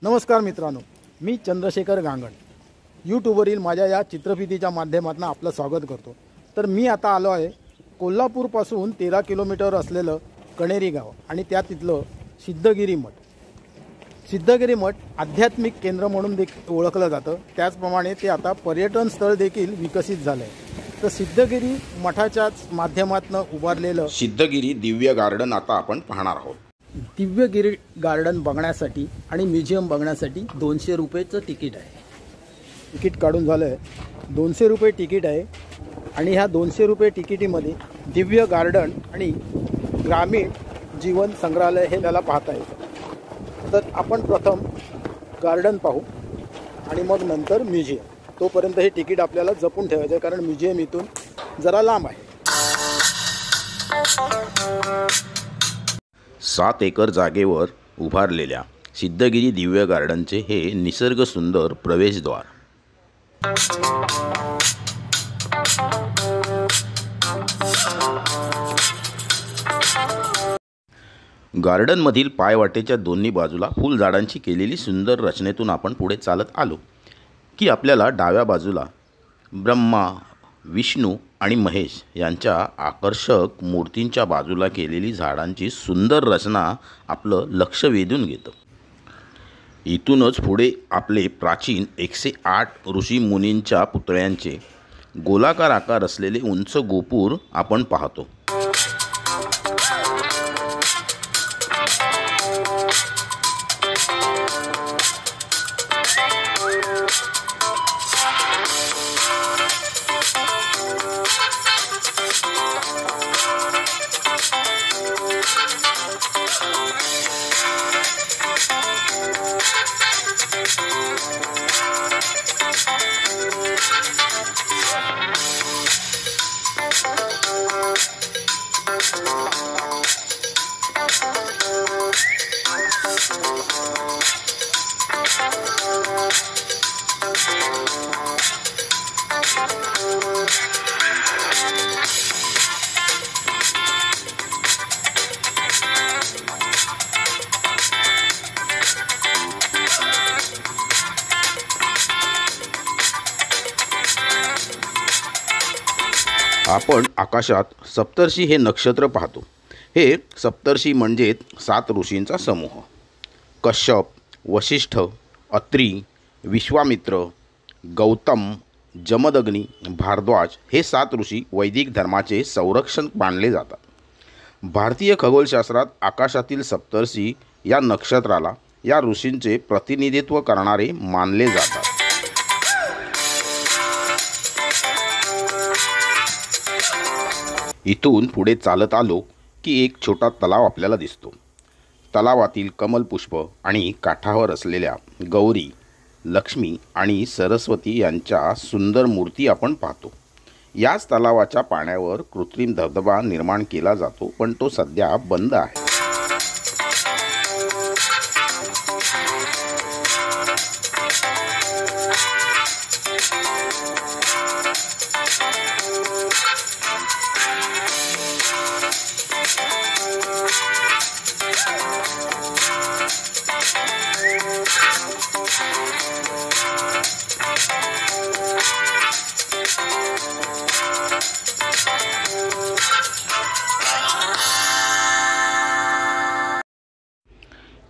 नमस्कार मित्रांनो, मी चंद्रशेखर गांगण यूट्यूबवरील माझ्या या चित्रफितीच्या माध्यमातून आपलं स्वागत करतो। तर मी आता आलो आहे कोल्हापूरपासून 13 किलोमीटर असलेलं कणेरी गाव आणि त्या तिथलं सिद्धगिरी मठ। सिद्धगिरी मठ आध्यात्मिक केंद्र म्हणून देखील ओळखलं जातं, त्याचप्रमाणे ते आता पर्यटन स्थळ देखील विकसित झालं आहे। तर सिद्धगिरी मठाच्याच माध्यमातून उभारलेलं सिद्धगिरी दिव्य गार्डन आता आपण पाहणार आहोत। दिव्यगिरी गार्डन बघण्यासाठी आणि म्युझियम बघण्यासाठी 200 रुपयेचं तिकीट आहे। तिकीट काढून झालं आहे, 200 रुपये तिकीट आहे आणि ह्या 200 रुपये तिकिटीमध्ये दिव्य गार्डन आणि ग्रामीण जीवन संग्रहालय हे त्याला पाहता येतं। तर आपण प्रथम गार्डन पाहू आणि मग नंतर म्युझियम। तोपर्यंत हे तिकीट आपल्याला जपून ठेवायचं आहे, कारण म्युझियम इथून जरा लांब आहे। 7 एकर जागेवर उभारलेल्या सिद्धगिरी दिव्य गार्डनचे हे निसर्ग सुंदर प्रवेशद्वार। गार्डनमधील पायवाटेच्या दोन्ही बाजूला फुलझाडांची केलेली सुंदर रचनेतून आपण पुढे चालत आलो की आपल्याला डाव्या बाजूला ब्रह्मा, विष्णू आणि महेश यांच्या आकर्षक मूर्तींच्या बाजूला केलेली झाडांची सुंदर रचना आपलं लक्ष वेधून घेतं। इथूनच पुढे आपले प्राचीन 108 ऋषी मुनींच्या पुतळ्यांचे गोलाकार आकार असलेले उंच गोपूर आपण पाहतो। आपण आकाशात सप्तर्षी हे नक्षत्र पाहतो। हे सप्तर्षी म्हणजे 7 ऋषींचा समूह। कश्यप, वशिष्ठ, अत्री, विश्वामित्र, गौतम, जमदग्नी, भारद्वाज हे 7 ऋषी वैदिक धर्माचे संरक्षक मानले जातात। भारतीय खगोलशास्त्रात आकाशातील सप्तर्षी या नक्षत्राला या ऋषींचे प्रतिनिधित्व करणारे मानले जातात। इथून पुढे चालत आलो की एक छोटा तलाव आपल्याला दिसतो। तलावातील कमलपुष्प आणि काठावर असलेल्या गौरी, लक्ष्मी आणि सरस्वती यांच्या सुंदर मूर्ती आपण पाहतो। याच तलावाच्या पाण्यावर कृत्रिम धबधबा निर्माण केला जातो, पण तो सध्या बंद आहे।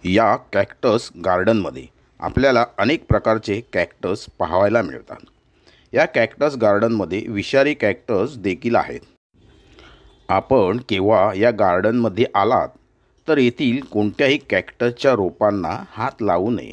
या कॅक्टस गार्डनमध्ये आपल्याला अनेक प्रकारचे कॅक्टस पाहायला मिळतात। या कॅक्टस गार्डनमध्ये विषारी कॅक्टस देखील आहेत। आपण केव्हा या गार्डनमध्ये आलात तर येथील कोणत्याही कॅक्टसच्या रोपांना हात लावू नये।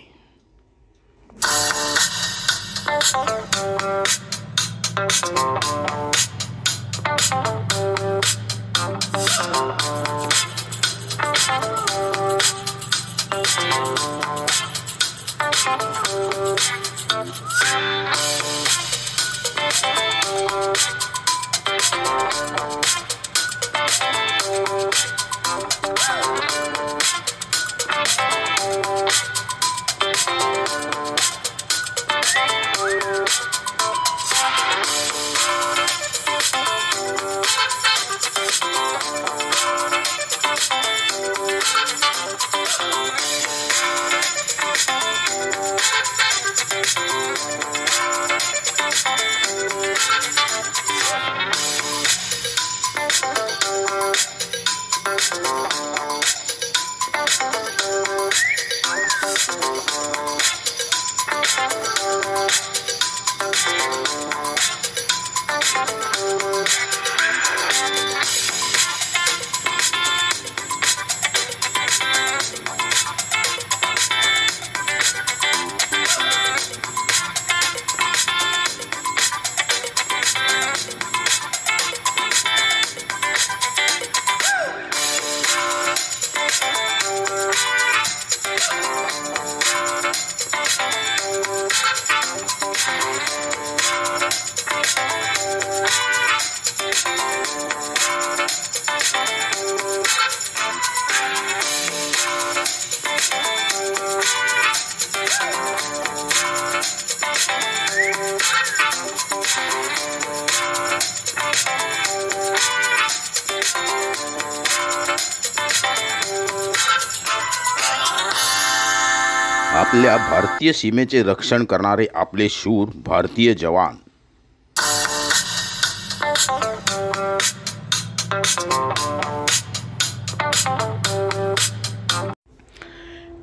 आपल्या भारतीय सीमेचे रक्षण करणारे आपले शूर भारतीय जवान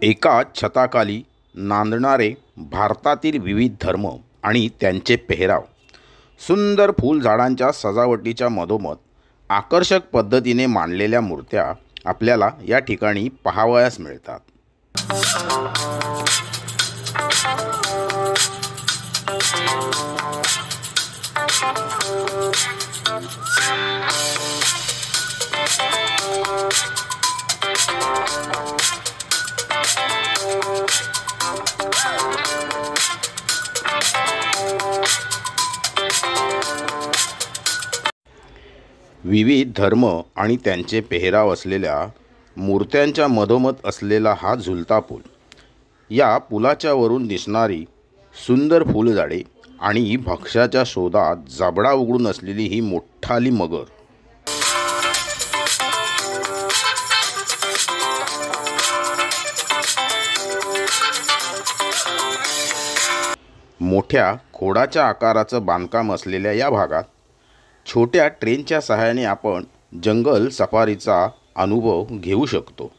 एका छताखाली नांदणारे भारतातील विविध धर्म आणि त्यांचे पेहराव, सुंदर फुलझाडांच्या सजावटीच्या मधोमध आकर्षक पद्धतीने मांडलेल्या मूर्त्या आपल्याला या ठिकाणी पाहावयास मिळतात. विविध धर्म आणि त्यांचे पेहराव असलेल्या मूर्त्यांच्या मधोमध असलेला हा झुलता पूल, या पुलाच्या वरून दिसणारी सुंदर फुलझाडे आणि भक्ष्याच्या शोधात जबडा उघडून असलेली ही मोठाली मगर, मोठ्या खोडाच्या आकाराचं बांधकाम असलेल्या या भागात छोट्या ट्रेनच्या सहाय्याने आपण जंगल सफारीचा अनुभव घेऊ शकतो.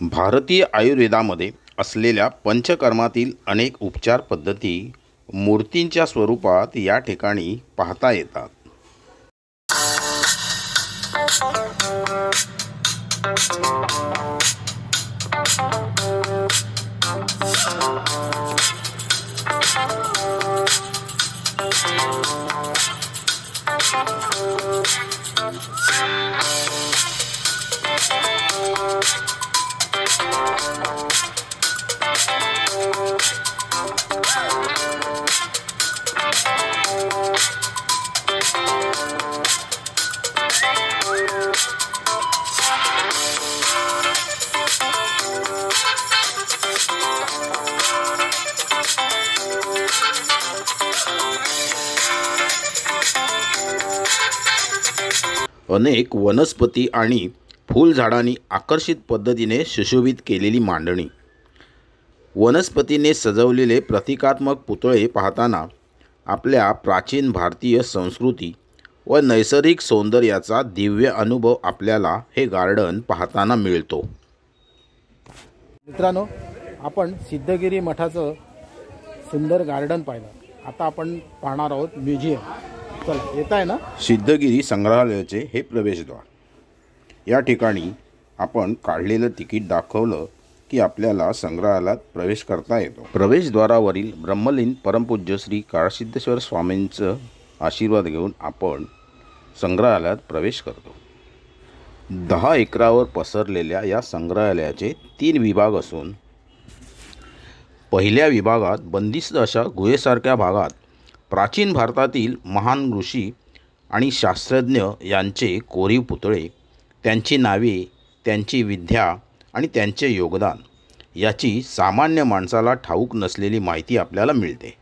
भारतीय आयुर्वेदामध्ये असलेल्या पंचकर्मातील अनेक उपचार पद्धती मूर्तींच्या स्वरूपात या ठिकाणी पाहता येतात. अनेक वनस्पती आणि फुलझाडांनी आकर्षित पद्धतीने सुशोभित केलेली मांडणी, वनस्पतीने सजवलेले प्रतिकात्मक पुतळे पाहताना आपल्या प्राचीन भारतीय संस्कृती व नैसर्गिक सौंदर्याचा दिव्य अनुभव आपल्याला हे गार्डन पाहताना मिळतो. मित्रांनो, आपण सिद्धगिरी मठाचं सुंदर गार्डन पाहिलं. आता आपण पाहणार आहोत म्युझियम. चला, येत आहे ना. सिद्धगिरी संग्रहालयाचे हे प्रवेशद्वार. या ठिकाणी आपण काढलेलं तिकीट दाखवलं की आपल्याला संग्रहालयात प्रवेश करता येतो. प्रवेशद्वारावरील ब्रह्मलीन परमपूज्य श्री काळसिद्धेश्वर स्वामींचं आशीर्वाद घेऊन आपण संग्रहालयात प्रवेश करतो. 10 एकरावर पसरलेल्या या संग्रहालयाचे 3 विभाग असून पहिल्या विभागात बंदिस्त अशा गुहेसारख्या भागात प्राचीन भारतातील महान ऋषी आणि शास्त्रज्ञ यांचे कोरीव पुतळे, त्यांची नावे, त्यांची विद्या आणि त्यांचे योगदान याची सामान्य माणसाला ठाऊक नसलेली माहिती आपल्याला मिळते.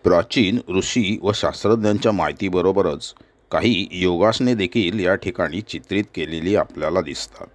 प्राचीन ऋषी व शास्त्रज्ञांच्या माहितीबरोबरच काही योगासने देखील या ठिकाणी चित्रित केलेली आपल्याला दिसतात.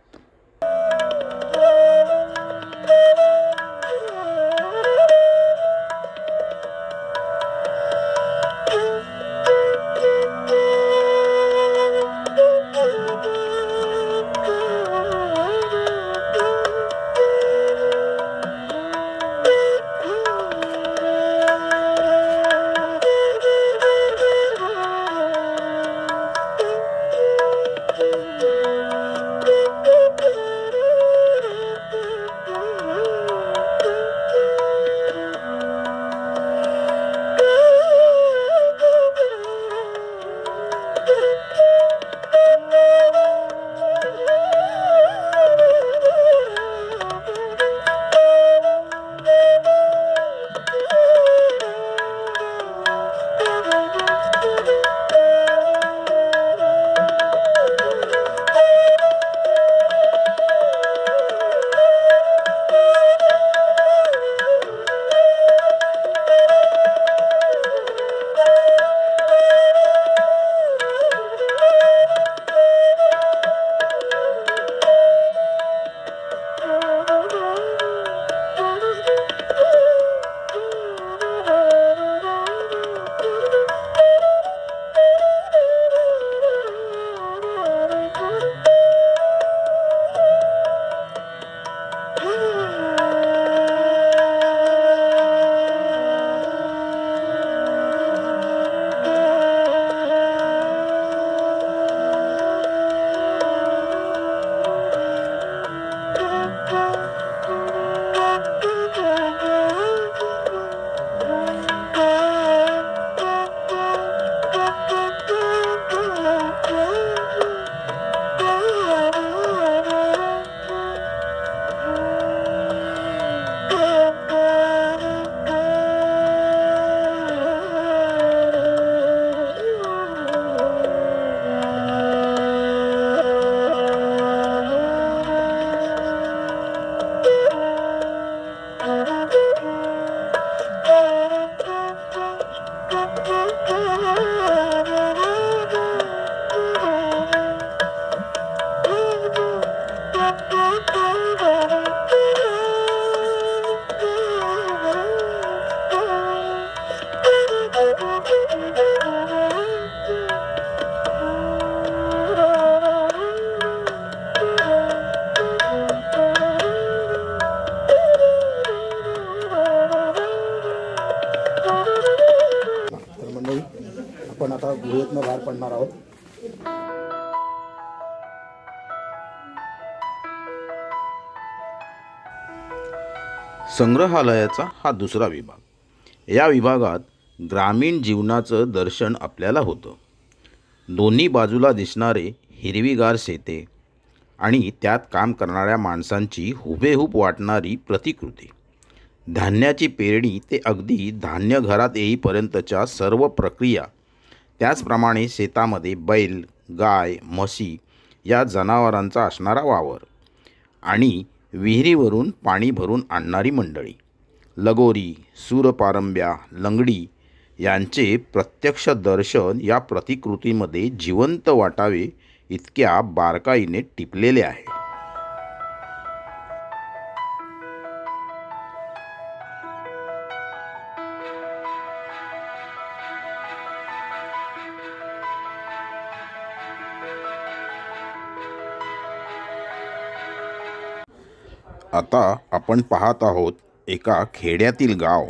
आपण आता गुहेतनं बाहेर पडणार आहोत. संग्रहालयाचा हा दुसरा विभाग. या विभागात ग्रामीण जीवनाचं दर्शन आपल्याला होतं. दोन्ही बाजूला दिसणारे हिरवीगार शेते आणि त्यात काम करणाऱ्या माणसांची हुबेहूब वाटणारी प्रतिकृती. धान्याची पेरणी ते अगदी धान्य घरात येईपर्यंतच्या सर्व प्रक्रिया. त्याचप्रमाणे शेतामध्ये बैल, गाय, म्हशी या जनावरांचा असणारा वावर आणि विहिरीवरून पाणी भरून आणणारी मंडळी. लगोरी, सूरपारंब्या, लंगडी यांचे प्रत्यक्ष दर्शन या प्रतिकृतीमध्ये जिवंत वाटावे इतक्या बारकाईने टिपलेले आहे. आता आपण पाहत आहोत एका खेड्यातील गाव.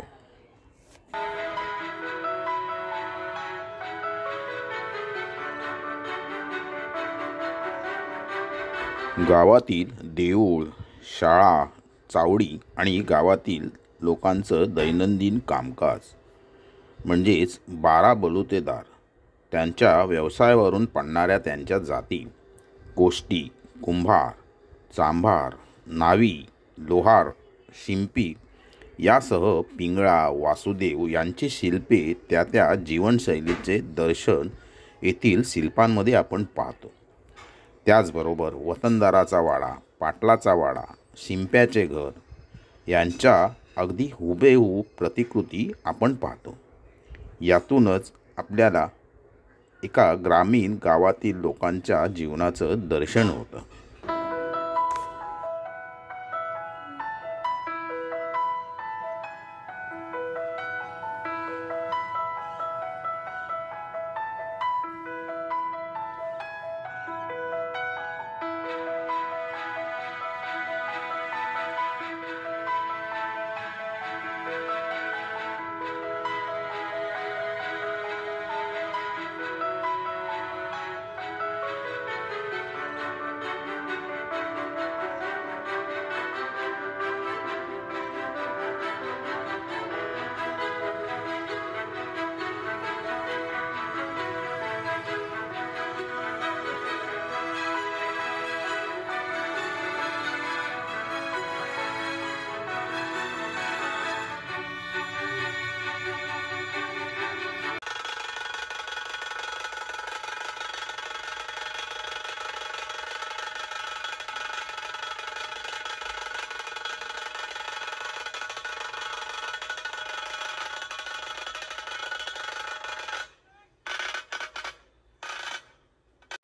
गावातील देऊळ, शाळा, चावडी आणि गावातील लोकांचं दैनंदिन कामकाज म्हणजेच 12 बलुतेदार, त्यांच्या व्यवसायावरून पडणाऱ्या त्यांच्या जाती, कोष्टी, कुंभार, चांभार, नावी, लोहार, शिंपी यासह पिंगळा, वासुदेव यांची शिल्पे त्या जीवनशैलीचे दर्शन येथील शिल्पांमध्ये आपण पाहतो. त्याचबरोबर वतनदाराचा वाडा, पाटलाचा वाडा, शिंप्याचे घर यांच्या अगदी हुबेहूब प्रतिकृती आपण पाहतो. यातूनच आपल्याला एका ग्रामीण गावातील लोकांच्या जीवनाचं दर्शन होतं.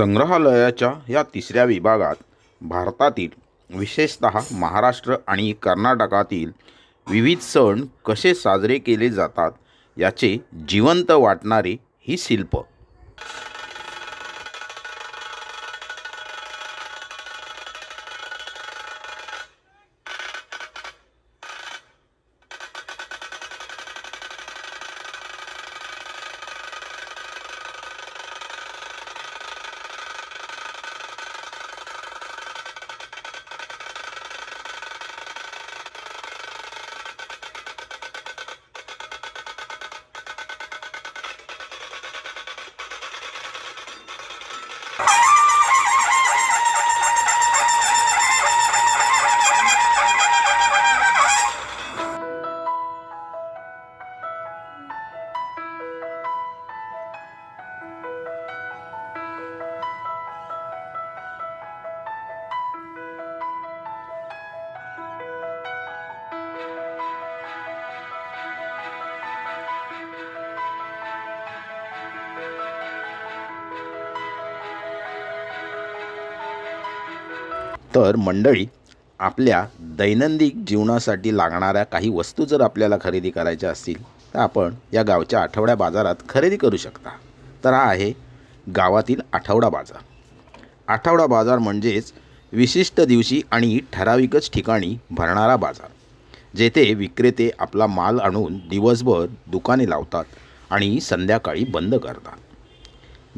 संग्रहालयाच्या या तिसऱ्या विभागात भारतातील विशेषतः महाराष्ट्र आणि कर्नाटकातील विविध सण कसे साजरे केले जातात याचे जिवंत वाटणारे ही शिल्प. तर मंडळी, आपल्या दैनंदिन जीवनासाठी लागणाऱ्या काही वस्तू जर आपल्याला खरेदी करायच्या असतील तर आपण या गावच्या आठवड्या बाजारात खरेदी करू शकता. तर हा आहे गावातील आठवडा बाजार. आठवडा बाजार म्हणजेच विशिष्ट दिवशी आणि ठराविकच ठिकाणी भरणारा बाजार, जेथे विक्रेते आपला माल आणून दिवसभर दुकाने लावतात आणि संध्याकाळी बंद करतात.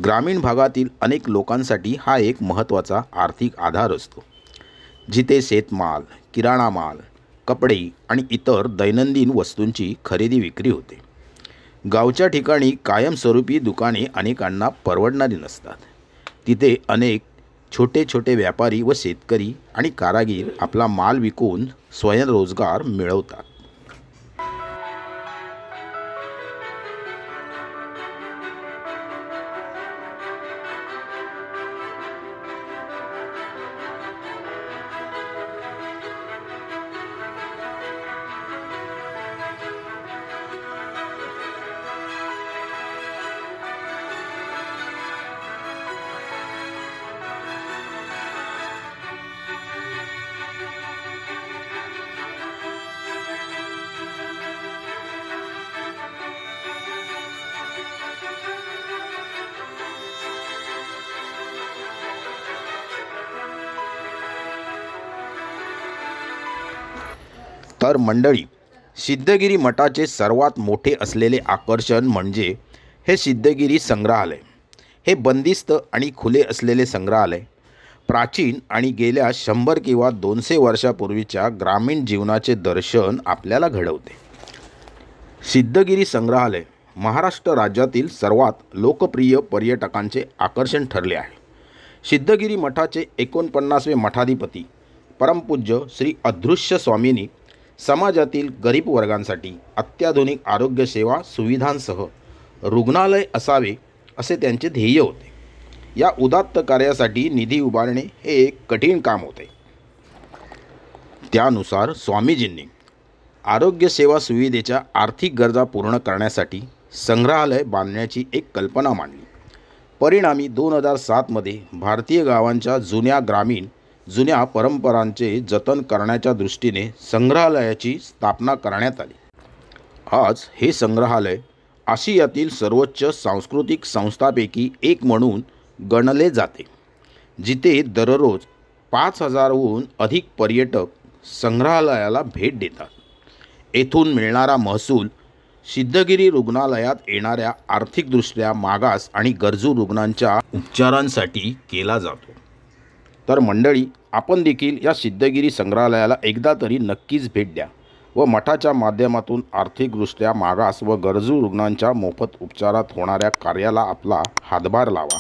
ग्रामीण भागातील अनेक लोकांसाठी हा एक महत्त्वाचा आर्थिक आधार असतो, जिथे शेतमाल, किराणा माल, कपडे आणि इतर दैनंदिन वस्तूंची खरेदी विक्री होते. गावच्या ठिकाणी कायमस्वरूपी दुकाने अनेकांना परवडणारी नसतात. तिथे अनेक छोटे छोटे व्यापारी व शेतकरी आणि कारागीर आपला माल विकून स्वयंरोजगार मिळवतात. तर मंडळी, सिद्धगिरी मठाचे सर्वात मोठे असलेले आकर्षण म्हणजे हे सिद्धगिरी संग्रहालय. हे बंदिस्त आणि खुले असलेले संग्रहालय प्राचीन आणि गेल्या 100 किंवा 200 वर्षापूर्वीच्या ग्रामीण जीवनाचे दर्शन आपल्याला घडवते. सिद्धगिरी संग्रहालय महाराष्ट्र राज्यातील सर्वात लोकप्रिय पर्यटकांचे आकर्षण ठरले आहे. सिद्धगिरी मठाचे 49वे मठाधिपती परमपूज्य श्री अदृश्य स्वामींनी समाजातील गरीब वर्गांसाठी अत्याधुनिक आरोग्य सेवा सुविधांसह रुग्णालय असावे असे त्यांचे ध्येय होते. या उदात्त कार्यासाठी निधी उभारणे हे एक कठीण काम होते. त्यानुसार स्वामीजींनी आरोग्य सेवा सुविधेच्या आर्थिक गरजा पूर्ण करण्यासाठी संग्रहालय बांधण्याची एक कल्पना मांडली. परिणामी 2007मध्ये भारतीय गावांच्या जुन्या परंपरांचे जतन करण्याच्या दृष्टीने संग्रहालयाची स्थापना करण्यात आली. आज हे संग्रहालय आशियातील सर्वोच्च सांस्कृतिक संस्थांपैकी एक म्हणून गणले जाते, जिथे दररोज 5,000हून अधिक पर्यटक संग्रहालयाला भेट देतात. येथून मिळणारा महसूल सिद्धगिरी रुग्णालयात येणाऱ्या आर्थिकदृष्ट्या मागास आणि गरजू रुग्णांच्या उपचारांसाठी केला जातो. तर मंडळी, आपण देखील या सिद्धगिरी संग्रहालयाला एकदा तरी नक्कीच भेट द्या व मठाच्या माध्यमातून आर्थिकदृष्ट्या मागास व गरजू रुग्णांच्या मोफत उपचारात होणाऱ्या कार्याला आपला हातभार लावा.